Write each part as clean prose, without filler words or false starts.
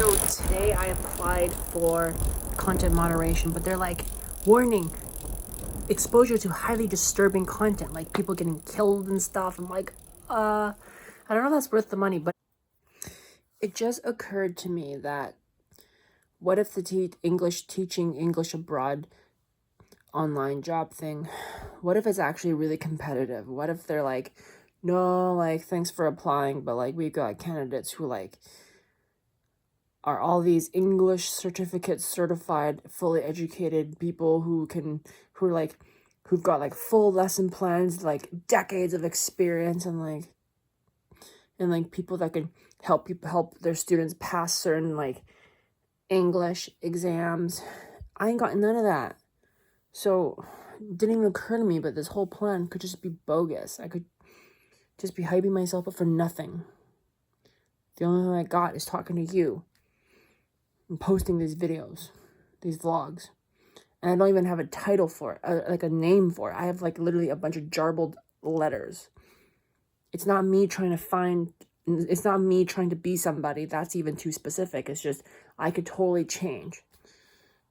So today I applied for content moderation, but they're like, warning, exposure to highly disturbing content, like people getting killed and stuff. I'm like, I don't know if that's worth the money, but it just occurred to me that what if the teaching English abroad online job thing, what if it's actually really competitive? What if they're like, no, like, thanks for applying, but like we've got candidates who like are all these English certificates certified, fully educated people who've got like full lesson plans, like decades of experience, and like people that can help their students pass certain like English exams. I ain't got none of that. So it didn't even occur to me, but this whole plan could just be bogus. I could just be hyping myself up for nothing. The only thing I got is talking to you and posting these videos, these vlogs. And I don't even have a title for it, like a name for it. I have like literally a bunch of jarbled letters. It's not me trying to be somebody. That's even too specific. It's just, I could totally change.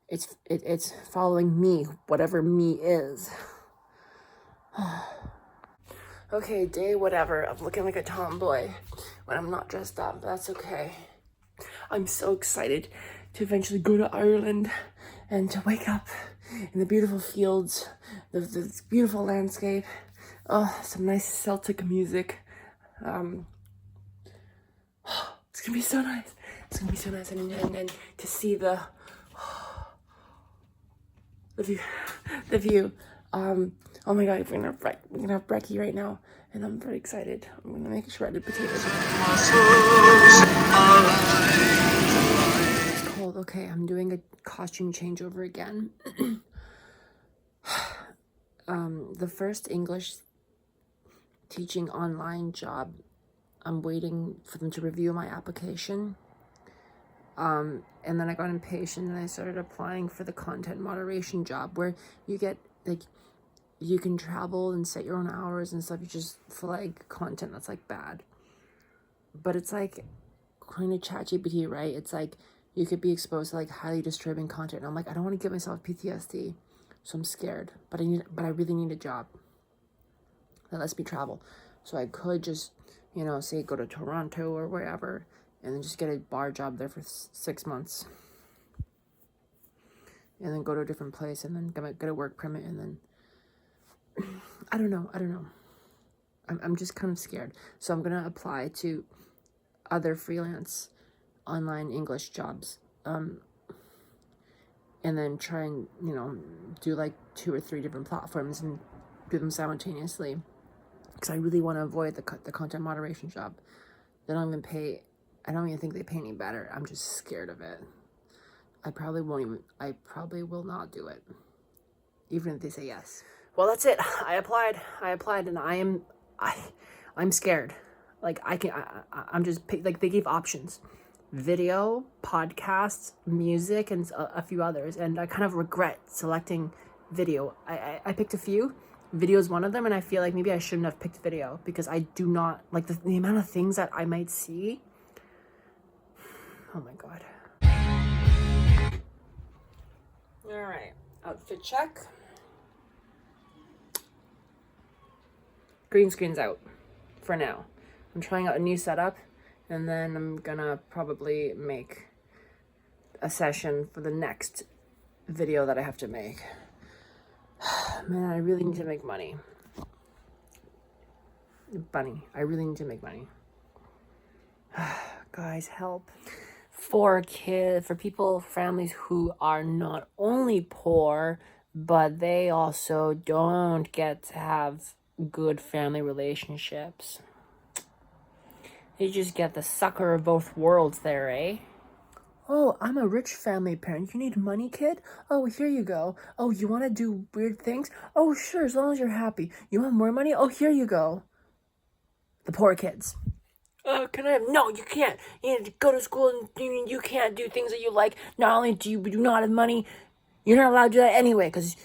It's following me, whatever me is. Okay, day whatever. I'm looking like a tomboy when I'm not dressed up, but that's okay. I'm so excited to eventually go to Ireland and to wake up in the beautiful fields, this beautiful landscape. Oh, some nice Celtic music. It's gonna be so nice. It's gonna be so nice, and to see the view. Oh my God, we're gonna have brekkie right now, and I'm very excited. I'm gonna make shredded potatoes. It's cold. Okay, I'm doing a costume changeover again. The first English teaching online job, I'm waiting for them to review my application. And then I got impatient and I started applying for the content moderation job, where you get like, you can travel and set your own hours and stuff. You just for like content that's like bad, but it's like kind of ChatGPT, right? It's like you could be exposed to like highly disturbing content. And I'm like, I don't want to give myself PTSD, so I'm scared. But I really need a job that lets me travel. So I could just, say go to Toronto or wherever, and then just get a bar job there for 6 months, and then go to a different place, and then get a work permit, and then I don't know. I'm just kind of scared. So I'm gonna apply to other freelance online English jobs, and then try and do like 2 or 3 different platforms and do them simultaneously, because I really want to avoid the content moderation job. They don't even pay. I don't even think they pay any better. I'm just scared of it. I probably will not do it, even if they say yes. Well, that's it. I applied, and I'm scared. Like I'm just like, they gave options: video, podcasts, music, and a few others. And I kind of regret selecting video. I picked a few. Video is one of them, and I feel like maybe I shouldn't have picked video, because I do not like the amount of things that I might see. Oh my God. All right, outfit check. Green screen's out for now. I'm trying out a new setup, and then I'm gonna probably make a session for the next video that I have to make. Man, I really need to make money. I really need to make money. Guys, help. For families who are not only poor, but they also don't get to have good family relationships. You just get the sucker of both worlds there, eh? Oh, I'm a rich family parent. You need money, kid? Oh, here you go. Oh, you want to do weird things? Oh, sure, as long as you're happy. You want more money? Oh, here you go. The poor kids. Can I have? No, you can't. You need to go to school, and you can't do things that you like. Not only do you not have money, you're not allowed to do that anyway, because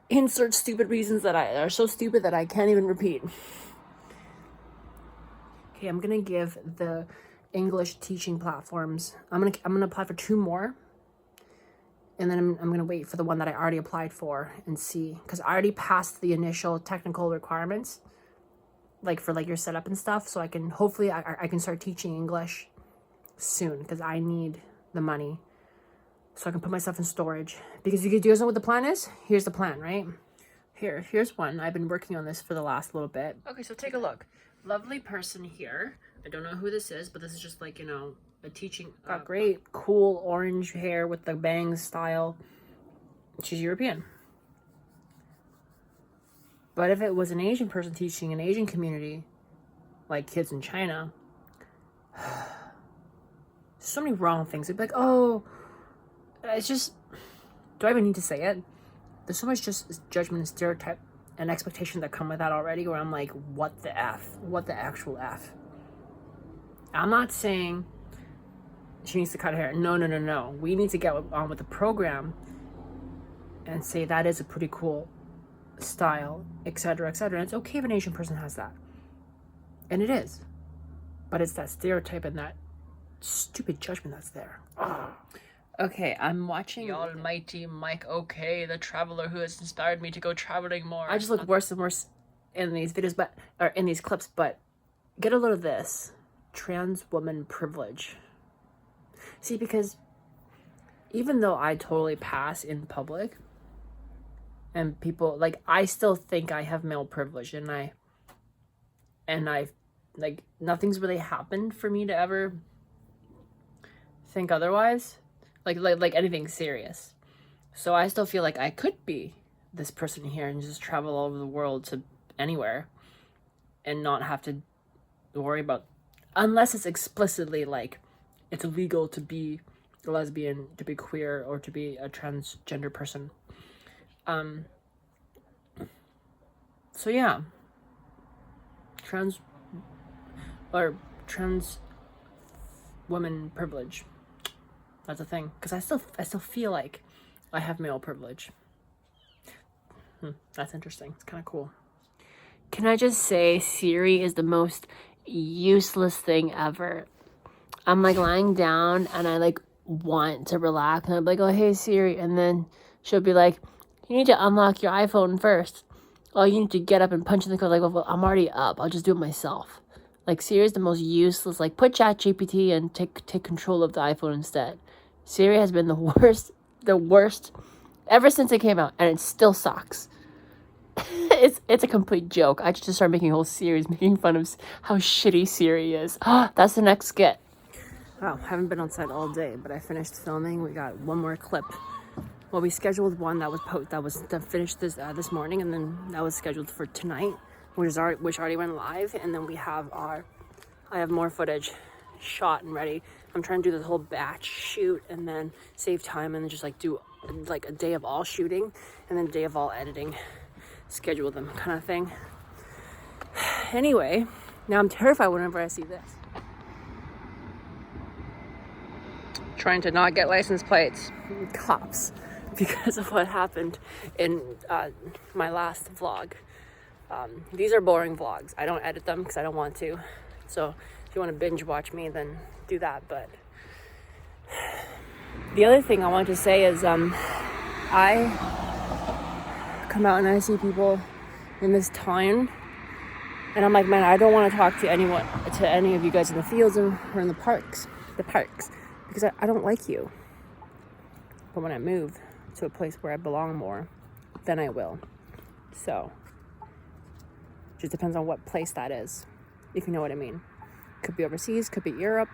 insert stupid reasons that are so stupid that I can't even repeat. Okay, I'm gonna give the English teaching platforms. I'm gonna apply for 2 more, and then I'm gonna wait for the one that I already applied for and see, because I already passed the initial technical requirements, like for like your setup and stuff. So I can hopefully I can start teaching English soon, because I need the money so I can put myself in storage. Because you guys know what the plan is? Here's the plan, right? Here's one. I've been working on this for the last little bit. Okay, so take a look. Lovely person here. I don't know who this is, but this is just like, you know, a teaching. Got great, cool orange hair with the bangs style. She's European. But if it was an Asian person teaching an Asian community, like kids in China, so many wrong things. It'd be like, oh, it's just, do I even need to say it? There's so much just judgment and stereotype and expectation that come with that already, where I'm like, what the F? What the actual F? I'm not saying she needs to cut hair. No. We need to get on with the program and say that is a pretty cool style, etc., etc. And it's okay if an Asian person has that. And it is. But it's that stereotype and that stupid judgment that's there. Oh. Okay, I'm watching the almighty Mike OK, the traveler who has inspired me to go traveling more. I just look worse and worse in these videos, or in these clips, but get a load of this. Trans woman privilege. See, because even though I totally pass in public, and people, like, I still think I have male privilege, and I like, nothing's really happened for me to ever think otherwise. Like anything serious. So I still feel like I could be this person here and just travel all over the world to anywhere and not have to worry about, unless it's explicitly like it's illegal to be a lesbian, to be queer, or to be a transgender person. So yeah, trans woman privilege. That's a thing, because I still feel like I have male privilege. That's interesting. It's kind of cool. Can I just say, Siri is the most useless thing ever. I'm like lying down and I like want to relax, and I'm like, oh hey Siri, and then she'll be like, you need to unlock your iPhone first. Oh, you need to get up and punch in the code. Like, well, I'm already up. I'll just do it myself. Like, Siri is the most useless. Like, put ChatGPT and take control of the iPhone instead. Siri has been the worst ever since it came out, and it still sucks. It's a complete joke. I just started making a whole series making fun of how shitty Siri is. That's the next skit. Wow, haven't been outside all day, but I finished filming. We got one more clip. Well, we scheduled one that was finished this morning, and then that was scheduled for tonight, which already went live. And then I have more footage shot and ready. I'm trying to do this whole batch shoot and then save time, and then just like do like a day of all shooting and then a day of all editing, schedule them kind of thing. Anyway, now I'm terrified whenever I see this. Trying to not get license plates, cops, because of what happened in my last vlog. These are boring vlogs. I don't edit them because I don't want to. So if you want to binge watch me, then do that. But the other thing I want to say is I come out and I see people in this town, and I'm like, man, I don't want to talk to any of you guys in the fields or in the parks, because I don't like you. But when I move to a place where I belong more, then I will. So just depends on what place that is, if you know what I mean. Could be overseas, could be Europe,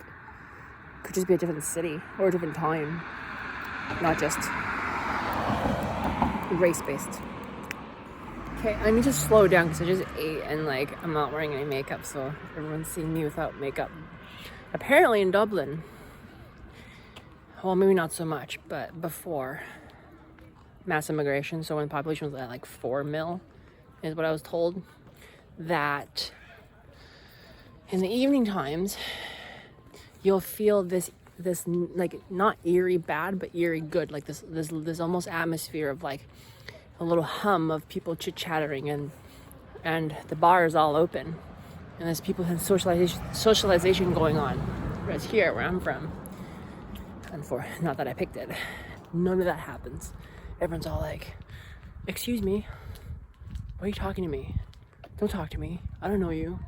could just be a different city or a different time, not just race-based. Okay, I need to slow down because I just ate and like I'm not wearing any makeup, so everyone's seeing me without makeup. Apparently in Dublin, well, maybe not so much, but before mass immigration, so when the population was at like 4 mil, is what I was told, that in the evening times you'll feel this like not eerie bad but eerie good, like this almost atmosphere of like a little hum of people chit-chattering, and the bar is all open and there's people and socialization going on. Whereas here, where I'm from, and for not that I picked it, none of that happens. Everyone's all like, excuse me, why are you talking to me? Don't talk to me. I don't know you.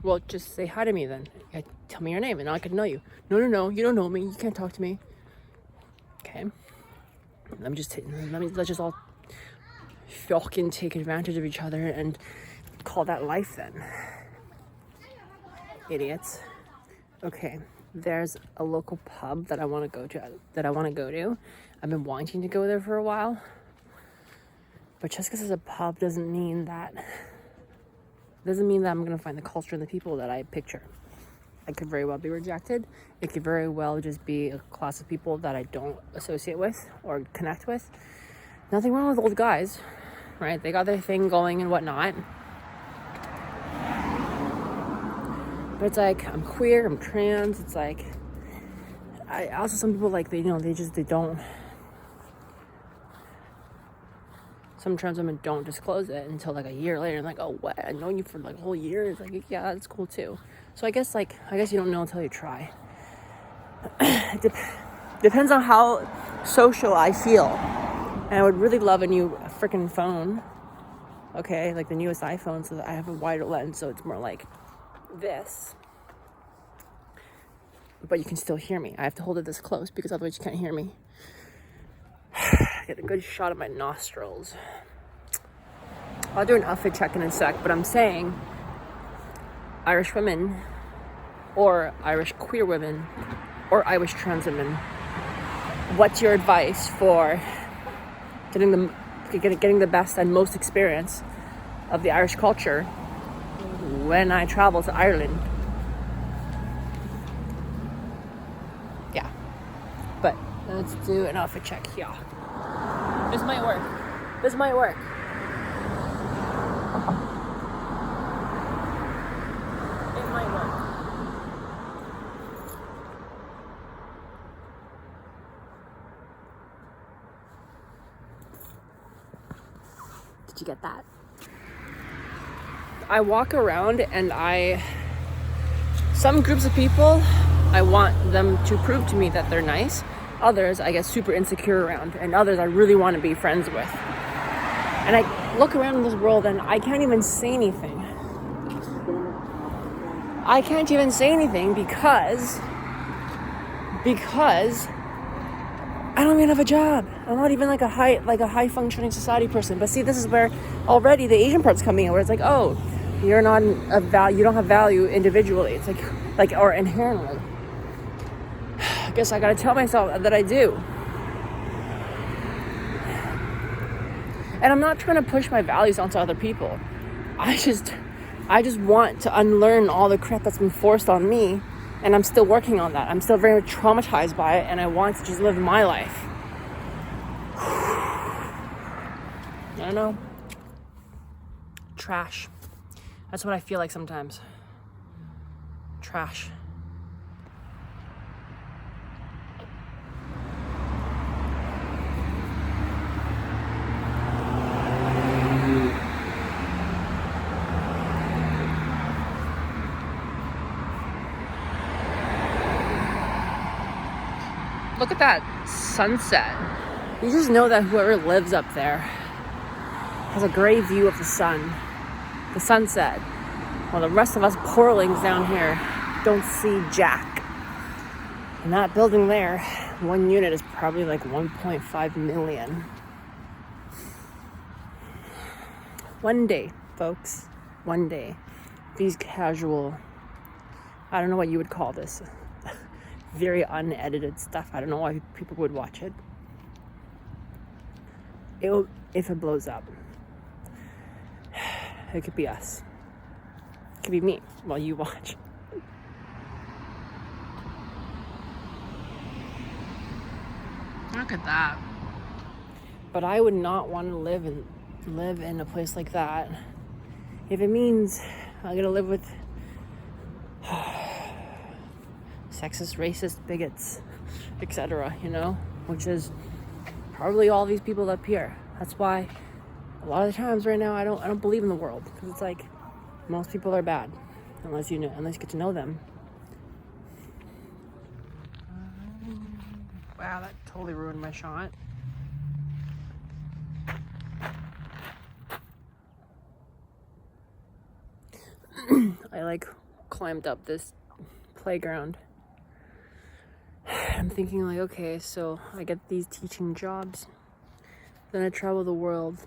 Well, just say hi to me then. Yeah, tell me your name and I can know you. No, you don't know me. You can't talk to me. Okay. Let's just all fucking take advantage of each other and call that life then. Idiots. Okay. There's a local pub that I want to go to. I've been wanting to go there for a while. But just because it's a pub doesn't mean that I'm going to find the culture and the people that I picture. I could very well be rejected. It could very well just be a class of people that I don't associate with or connect with. Nothing wrong with old guys, right? They got their thing going and whatnot. But it's like, I'm queer, I'm trans. It's like, some people like, they don't. Some trans women don't disclose it until like a year later. And like, oh, what? I've known you for like a whole year. It's like, yeah, that's cool too. So I guess you don't know until you try. It depends on how social I feel. And I would really love a new freaking phone. Okay, like the newest iPhone, so that I have a wider lens, so it's more like this. But you can still hear me. I have to hold it this close because otherwise you can't hear me. Get a good shot of my nostrils. I'll do an outfit check in a sec, but I'm saying Irish women or Irish queer women or Irish trans women, what's your advice for getting the best and most experience of the Irish culture when I travel to Ireland? Yeah, but let's do an outfit check here. This might work. It might work. Did you get that? I walk around and some groups of people, I want them to prove to me that they're nice. Others I get super insecure around, and others I really want to be friends with. And I look around in this world and I can't even say anything. Because I don't even have a job. I'm not even like a high functioning society person. But see, this is where already the Asian part's coming in, where it's like, oh, you're not you don't have value individually. It's like or inherently. I guess I gotta tell myself that I do. And I'm not trying to push my values onto other people. I just want to unlearn all the crap that's been forced on me, and I'm still working on that. I'm still very traumatized by it, and I want to just live my life. I don't know. Trash. That's what I feel like sometimes. Trash. Look at that sunset. You just know that whoever lives up there has a great view of the sun, the sunset, while the rest of us poorlings down here don't see jack. And that building there, one unit is probably like 1.5 million. One day, folks, one day, these casual, I don't know what you would call this, very unedited stuff. I don't know why people would watch it. If it blows up, it could be us. It could be me while you watch. Look at that. But I would not want to live in a place like that if it means I'm gonna live with sexist, racist, bigots, etc., which is probably all these people up here. That's why a lot of the times right now I don't believe in the world, because it's like most people are bad unless you get to know them. Wow, that totally ruined my shot. I like climbed up this playground. I'm thinking like, okay, so I get these teaching jobs. Then I travel the world.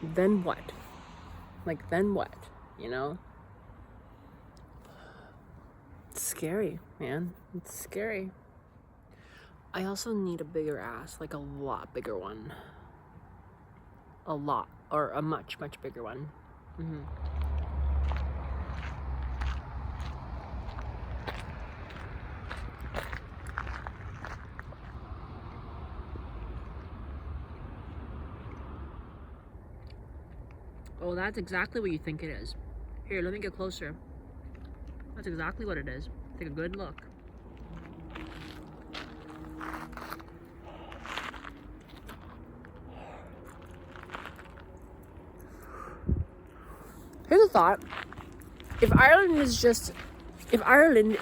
Then what? Like, then what? You know? It's scary, man. It's scary. I also need a bigger ass, like a lot bigger one. A lot, or a much, much bigger one. Oh, that's exactly what you think it is. Here, let me get closer. That's exactly what it is. Take a good look. Here's a thought. If Ireland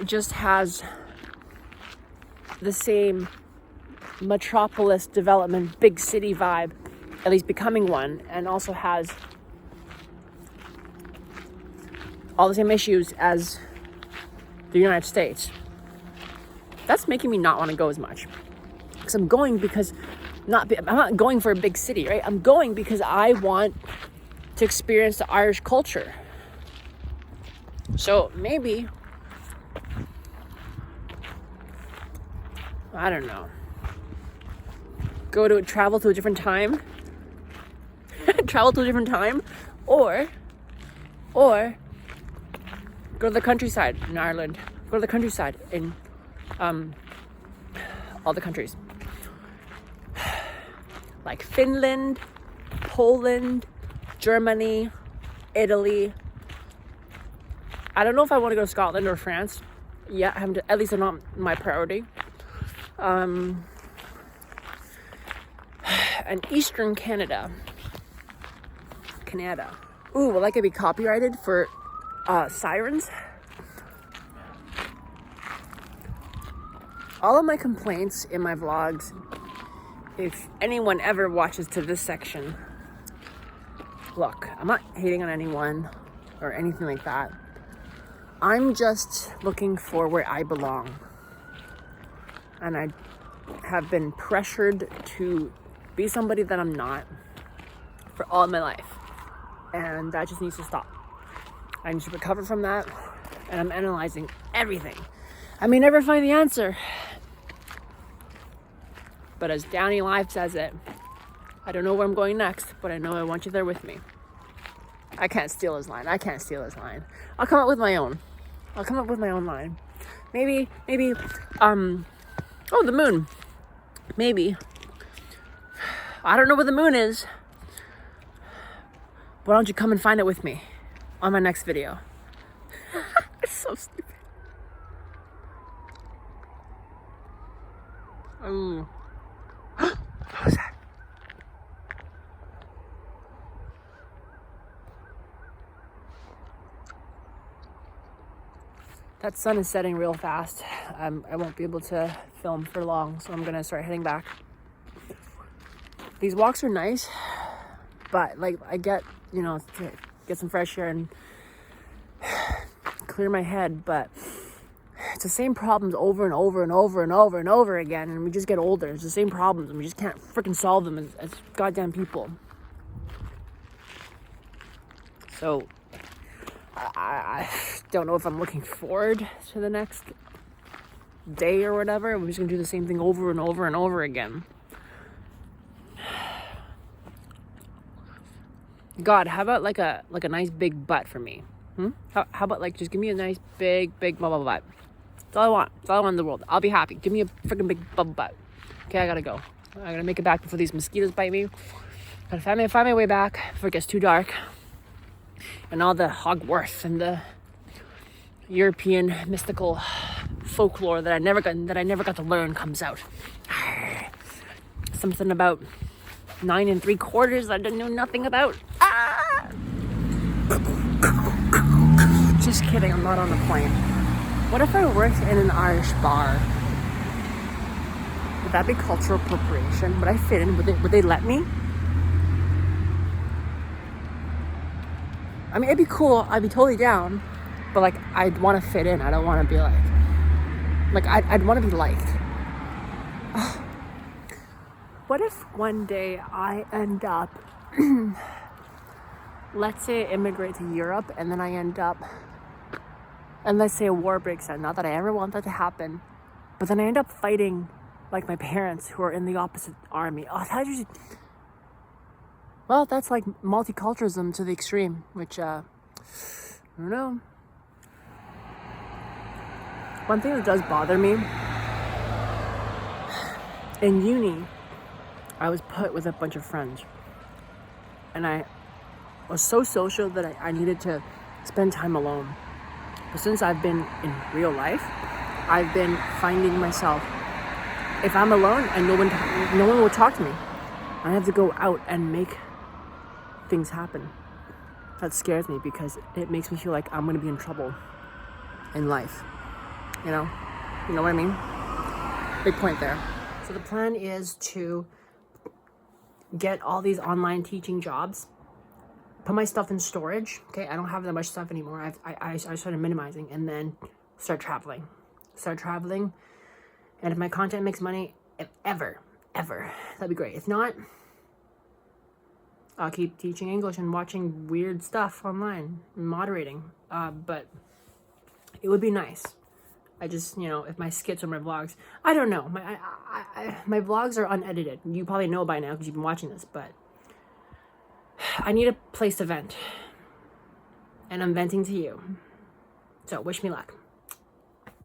just has the same metropolis development, big city vibe, at least becoming one, and also has all the same issues as the United States, that's making me not want to go as much. Because I'm going because I'm not going for a big city, right? I'm going because I want to experience the Irish culture. So maybe, I don't know, travel to a different time, or go to the countryside in Ireland, go to the countryside in all the countries. Like Finland, Poland, Germany, Italy. I don't know if I want to go to Scotland or France. Yeah, at least they're not my priority. And Eastern Canada. Ooh, will I could be copyrighted for sirens? All of my complaints in my vlogs, if anyone ever watches to this section, look, I'm not hating on anyone or anything like that. I'm just looking for where I belong. And I have been pressured to be somebody that I'm not for all of my life. And that just needs to stop. I need to recover from that. And I'm analyzing everything. I may never find the answer. But as Danny Life says it, I don't know where I'm going next, but I know I want you there with me. I can't steal his line. I'll come up with my own. Line. Maybe, oh, the moon. Maybe. I don't know where the moon is. Why don't you come and find it with me on my next video? It's so stupid. Oh. What was that? That sun is setting real fast. I won't be able to film for long, so I'm gonna start heading back. These walks are nice, but like I get, to get some fresh air and clear my head, but it's the same problems over and over and over and over and over again, and we just get older. It's the same problems, and we just can't freaking solve them as goddamn people. So I don't know if I'm looking forward to the next day or whatever. We're just gonna do the same thing over and over and over again. God, how about like a nice big butt for me? How about like just give me a nice big bubble butt? That's all I want. That's all I want in the world. I'll be happy. Give me a freaking big bubble butt. Okay, I gotta go. I gotta make it back before these mosquitoes bite me. Gotta find my way back before it gets too dark. And all the Hogwarts and the European mystical folklore that I never got to learn comes out. Something about 9 3/4 I didn't know nothing about. Just kidding, I'm not on a plane. What if I worked in an Irish bar? Would that be cultural appropriation? Would I fit in? Would they let me? I mean, it'd be cool. I'd be totally down. But like, I'd want to fit in. I don't want to be like I'd want to be liked. What if one day I end up, let's say I immigrate to Europe, and then I end up, and let's say a war breaks out. Not that I ever want that to happen, but then I end up fighting like my parents who are in the opposite army. Oh, well, that's like multiculturalism to the extreme, which, I don't know. One thing that does bother me, in uni, I was put with a bunch of friends, and I was so social that I needed to spend time alone. But since I've been in real life, I've been finding myself, if I'm alone and no one will talk to me, I have to go out and make things happen. That scares me because it makes me feel like I'm going to be in trouble in life. You know what I mean? Big point there. So the plan is to get all these online teaching jobs, put my stuff in storage. Okay, I don't have that much stuff anymore. I started minimizing, and then start traveling. And if my content makes money, if ever, that'd be great. If not, I'll keep teaching English and watching weird stuff online and moderating. But it would be nice. I just, if my skits or my vlogs, I don't know. My vlogs are unedited. You probably know by now because you've been watching this, but I need a place to vent. And I'm venting to you. So wish me luck.